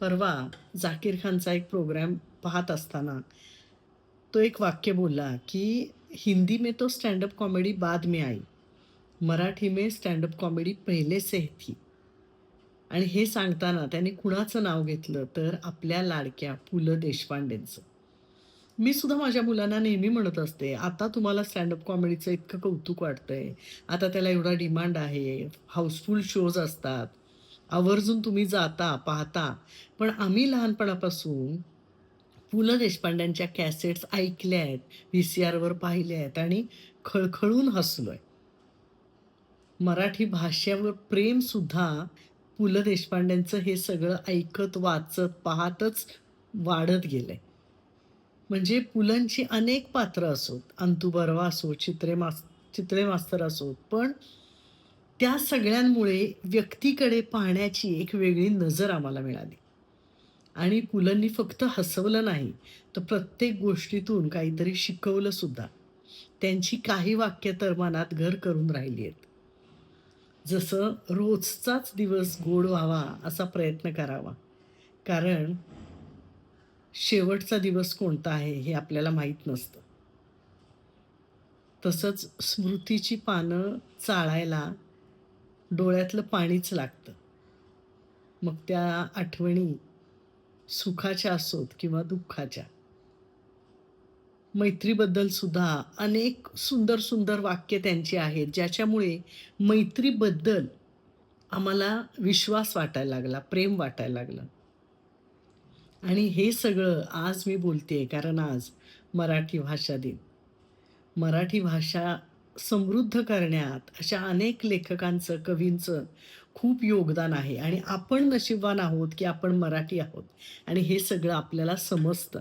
परवा झाकीर खानचा एक प्रोग्राम पाहत असताना तो एक वाक्य बोलला की हिंदी में तो स्टँड अप कॉमेडी बाद में आई, मराठी में स्टँड अप कॉमेडी पहिले से थी. आणि हे सांगताना त्याने कुणाचं नाव घेतलं तर आपल्या लाडक्या पु ल देशपांडेंचं. मी सुद्धा माझ्या मुलांना नेहमी म्हणत असते, आता तुम्हाला स्टँड कॉमेडीचं इतकं कौतुक वाटतंय, आता त्याला एवढा डिमांड आहे, हाऊसफुल शोज असतात, आवर्जून तुम्ही जाता, पाहता. पण आम्ही लहानपणापासून पु ल देशपांड्यांच्या कॅसेट्स ऐकल्या आहेत, व्ही-सी-आरवर पाहिल्या आहेत आणि खळखळून हसलोय. मराठी भाषेवर प्रेमसुद्धा पु ल देशपांड्यांचं हे सगळं ऐकत, वाचत, पाहतच वाढत गेलंय. म्हणजे पुलंची अनेक पात्र असोत, अंतू बर्वा असो, चित्रे मास्तर असोत, पण त्या सगळ्यांमुळे व्यक्तीकडे पाहण्याची एक वेगळी नजर आम्हाला मिळाली. आणि पुलंनी फक्त हसवलं नाही, तर प्रत्येक गोष्टीतून काहीतरी शिकवलं सुद्धा. त्यांची काही वाक्य तर मनात घर करून राहिली आहेत. जसं रोजचाच दिवस गोड व्हावा असा प्रयत्न करावा. कारण शेवटचा दिवस कोणता आहे हे आपल्याला माहीत नसतं. तसंच स्मृतीची पानं चाळायला डोळ्यातलं पाणीच लागतं. मग त्या आठवणी सुखाच्या असोत किंवा दुःखाच्या. मैत्रीबद्दल सुद्धा अनेक सुंदर, सुंदर वाक्य त्यांची आहेत, ज्याच्यामुळे मैत्रीबद्दल आम्हाला विश्वास वाटायला लागला, प्रेम वाटायला लागलं. आणि हे सगळं आज मी बोलतेय कारण आज मराठी भाषा दिन. मराठी भाषा समृद्ध करण्यात अशा अनेक लेखकांचं, कवींचं खूप योगदान आहे आणि आपण नशीबवान आहोत, की आपण मराठी आहोत आणि हे सगळं आपल्याला समजतं.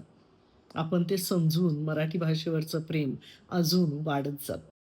आपण ते समजून मराठी भाषेवरचं प्रेम अजून वाढत जातं.